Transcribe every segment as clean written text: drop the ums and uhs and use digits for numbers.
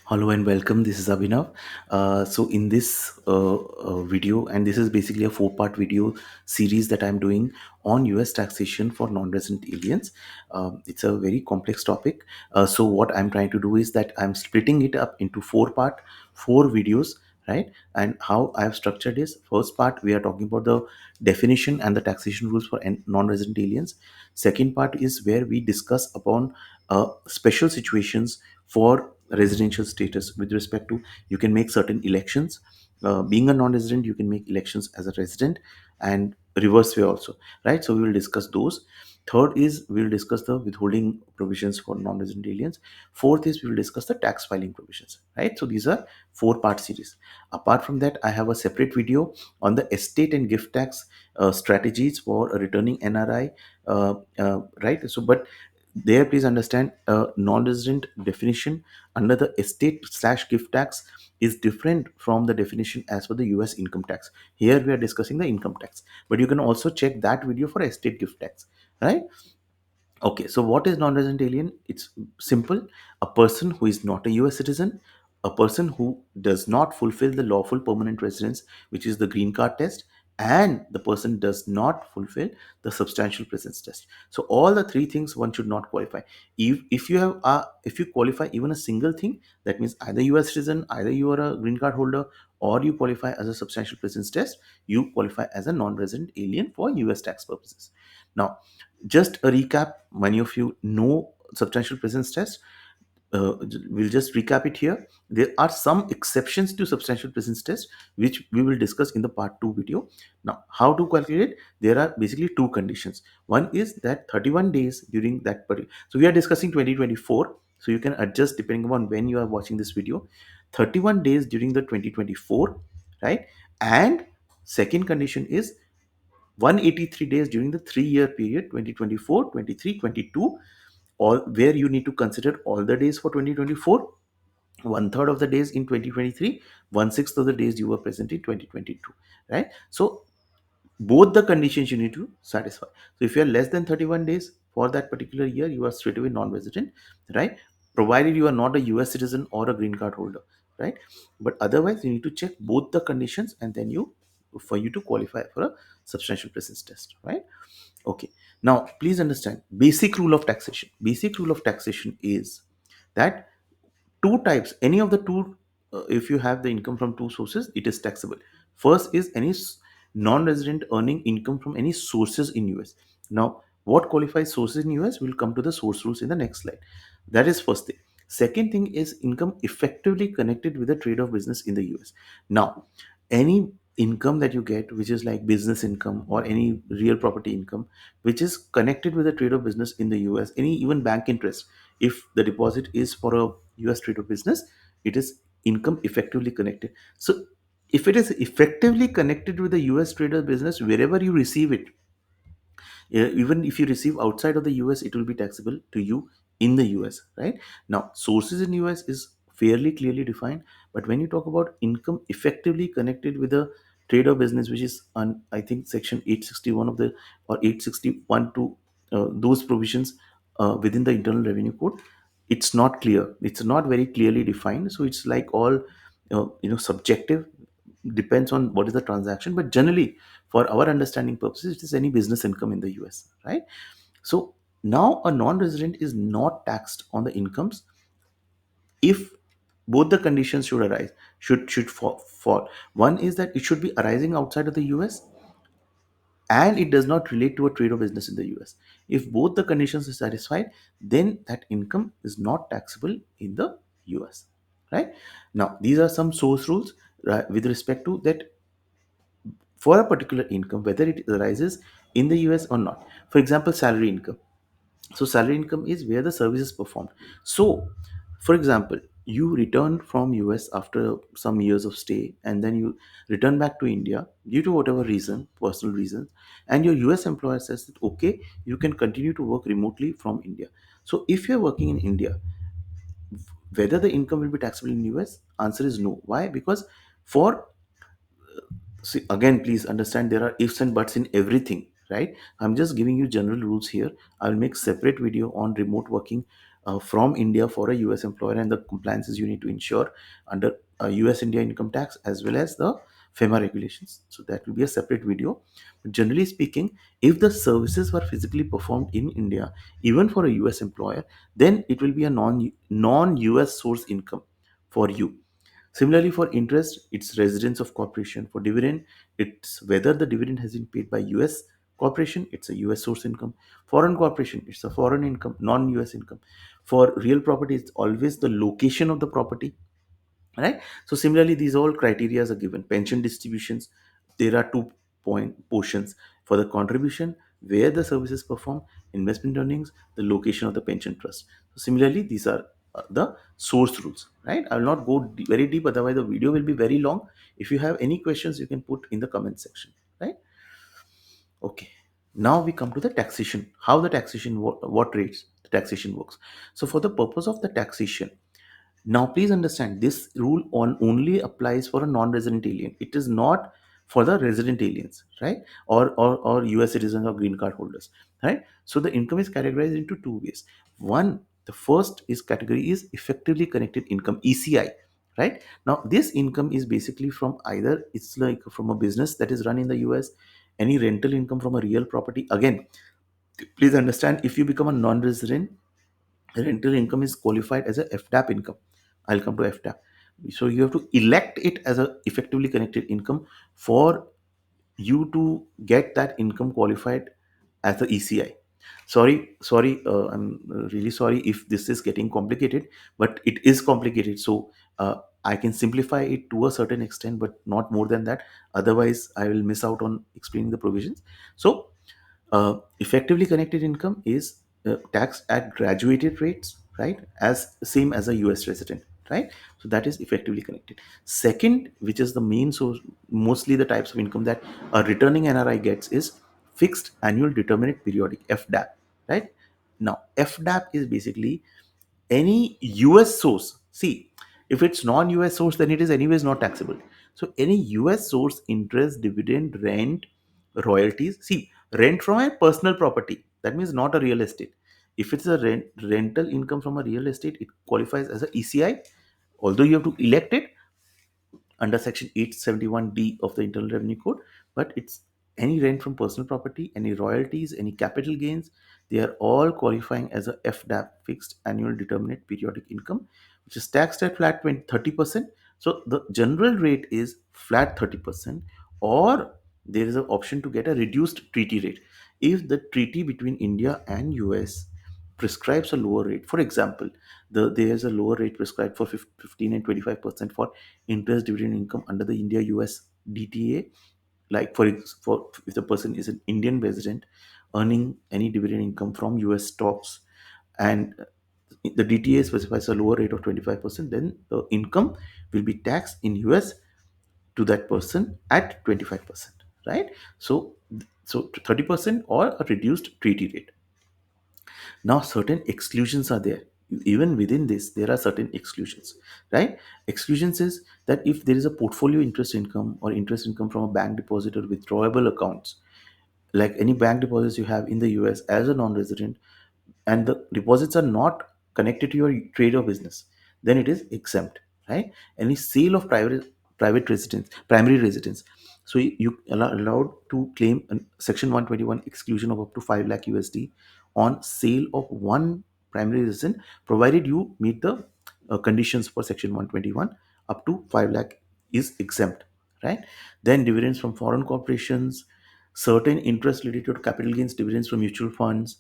Hello and welcome. This is Abhinav. So, in this video, and this is basically a four-part video series that I'm doing on US taxation for non-resident aliens. It's a very complex topic. So, what I'm trying to do is that I'm splitting it up into four videos, right? And how I've structured is first part, we are talking about the definition and the taxation rules for non-resident aliens. Second part is where we discuss upon special situations for residential status with respect to you can make certain elections. Being a non-resident, you can make elections as a resident, and reverse way also, right? So we will discuss those. Third is we will discuss the withholding provisions for non-resident aliens. Fourth is we will discuss the tax filing provisions, right? So these are four-part series. Apart from that, I have a separate video on the estate and gift tax strategies for a returning NRI, right? So but there, please understand, non-resident definition under the estate slash gift tax is different from the definition as per the US income tax. Here we are discussing the income tax, but you can also check that video for estate gift tax, right? Okay, so what is non-resident alien? It's simple. A person who is not a US citizen, a person who does not fulfill the lawful permanent residence, which is the green card test, and the person does not fulfill the substantial presence test. So all the three things one should not qualify. If you have if you qualify even a single thing, that means either US citizen, either you are a green card holder, or you qualify as a substantial presence test, you qualify as a non-resident alien for US tax purposes. Now, just a recap, many of you know substantial presence test. We'll just recap it here. There are some exceptions to substantial presence test, which we will discuss in the part 2 video. Now, how to calculate? There are basically two conditions. One is that 31 days during that particular. So we are discussing 2024. So you can adjust depending upon when you are watching this video. 31 days during the 2024, right? And second condition is 183 days during the 3-year period 2024, 23, 22, all where you need to consider all the days for 2024, one third of the days in 2023, one sixth of the days you were present in 2022, right? So both the conditions you need to satisfy. So if you are less than 31 days for that particular year, you are straight away non-resident, right? Provided you are not a US citizen or a green card holder, right? But otherwise you need to check both the conditions, and then you for you to qualify for a substantial presence test, right? Okay, now please understand basic rule of taxation. Basic rule of taxation is that two types, any of the two, if you have the income from two sources, it is taxable. First is any non-resident earning income from any sources in US. Now, what qualifies sources in US? We'll come to the source rules in the next slide. That is first thing. Second thing is income effectively connected with the trade of business in the US. Now, any income that you get, which is like business income or any real property income, which is connected with the trade of business in the US, any even bank interest, if the deposit is for a US trade of business, it is income effectively connected. So if it is effectively connected with the US trade of business, wherever you receive it, even if you receive outside of the US, it will be taxable to you in the US, right? Now, sources in US is fairly clearly defined, but when you talk about income effectively connected with the trade or business, which is on, I think, section 861 of the, or 861 to those provisions within the Internal Revenue Code, it's not clear. It's not very clearly defined. So it's like all, subjective, depends on what is the transaction, but generally for our understanding purposes, it is any business income in the US, right? So now a non-resident is not taxed on the incomes if both the conditions should arise, should fall. One is that it should be arising outside of the US, and it does not relate to a trade or business in the US. If both the conditions are satisfied, then that income is not taxable in the US, right? Now these are some source rules, right, with respect to that for a particular income, whether it arises in the US or not. For example, salary income. So salary income is where the service is performed. So, for example, you return from US after some years of stay, and then you return back to India due to whatever reason, personal reasons, and your US employer says that okay, you can continue to work remotely from India. So if you're working in India, whether the income will be taxable in US, answer is no. Why? Because for, see, again, please understand there are ifs and buts in everything, right? I'm just giving you general rules here. I'll make separate video on remote working from India for a US employer, and the compliances you need to ensure under US India income tax as well as the FEMA regulations. So that will be a separate video. But generally speaking, if the services were physically performed in India, even for a US employer, then it will be a non US source income for you. Similarly, for interest, it's residence of corporation. For dividend, it's whether the dividend has been paid by US corporation, it's a US source income. Foreign corporation, it's a foreign income, non-US income. For real property, it's always the location of the property, right? So similarly, these all criteria are given. Pension distributions, there are two point portions for the contribution, where the service is performed, investment earnings, the location of the pension trust. So similarly, these are the source rules, right? I will not go very deep, otherwise the video will be very long. If you have any questions, you can put in the comment section, right? Okay, now we come to the taxation. How the taxation, what rates the taxation works. So for the purpose of the taxation, now, please understand, this rule on only applies for a non-resident alien. It is not for the resident aliens, right? Or US citizens or green card holders, right? So the income is categorized into two ways. One, the first is category is effectively connected income, ECI, right? Now, this income is basically from either it's like from a business that is run in the US, any rental income from a real property. Again, please understand, if you become a non-resident, rental income is qualified as a FDAP income. I'll come to FDAP. So you have to elect it as a effectively connected income for you to get that income qualified as the ECI. Sorry, I'm really sorry if this is getting complicated, but it is complicated. So I can simplify it to a certain extent, but not more than that. Otherwise, I will miss out on explaining the provisions. So effectively connected income is taxed at graduated rates, right? As same as a US resident, right? So that is effectively connected. Second, which is the main source, mostly the types of income that a returning NRI gets, is fixed annual determinate periodic, FDAP, right? Now, FDAP is basically any US source. See, if it's non-US source, then it is anyways not taxable. So any US source interest, dividend, rent, royalties. See, rent from a personal property, that means not a real estate. If it's a rental income from a real estate, it qualifies as a ECI, although you have to elect it under section 871D of the Internal Revenue Code. But it's any rent from personal property, any royalties, any capital gains, they are all qualifying as a FDAP, fixed annual determinate periodic income, which is taxed at flat 30%. So the general rate is flat 30%, or there is an option to get a reduced treaty rate if the treaty between India and US prescribes a lower rate. For example, there is a lower rate prescribed for 15 and 25% for interest dividend income under the India US DTA. Like for if the person is an Indian resident earning any dividend income from US stocks, and the DTA specifies a lower rate of 25%, then the income will be taxed in US to that person at 25%, right? So 30% or a reduced treaty rate. Now, certain exclusions are there. Even within this, there are certain exclusions, right? Exclusions is that if there is a portfolio interest income or interest income from a bank deposit or withdrawable accounts, like any bank deposits you have in the US as a non-resident, and the deposits are not connected to your trade or business, then it is exempt, right? Any sale of private residence, primary residence, so you allowed to claim a section 121 exclusion of up to 5 lakh USD on sale of one primary residence, provided you meet the conditions for section 121. Up to 5 lakh is exempt, right? Then dividends from foreign corporations, certain interest related to capital gains, dividends from mutual funds.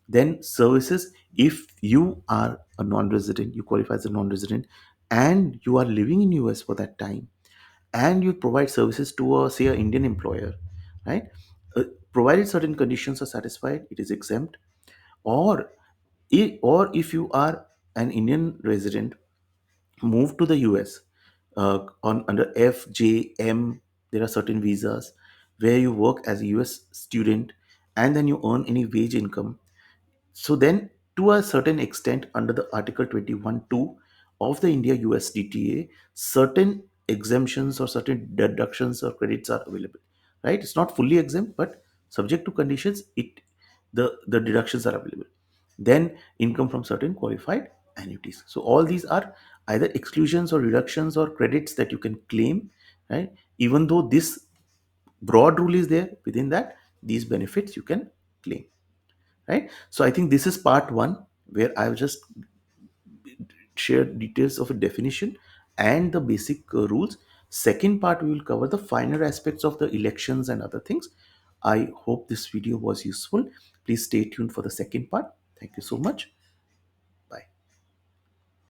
Then services, if you are a non-resident, you qualify as a non-resident, and you are living in US for that time, and you provide services to a, say, a Indian employer, right? uh, Provided certain conditions are satisfied, it is exempt. Or or if you are an Indian resident, move to the US on under FJM, there are certain visas where you work as a US student, and then you earn any wage income. So then, to a certain extent, under the Article 21(2) of the India US DTA, certain exemptions or certain deductions or credits are available. Right? It's not fully exempt, but subject to conditions, the deductions are available. then income from certain qualified annuities. So all these are either exclusions or reductions or credits that you can claim, right? Even though this broad rule is there, within that these benefits you can claim, right? So I think this is part one, where I've just shared details of a definition and the basic rules. Second part, we will cover the finer aspects of the elections and other things. I hope this video was useful. Please stay tuned for the second part. Thank you so much.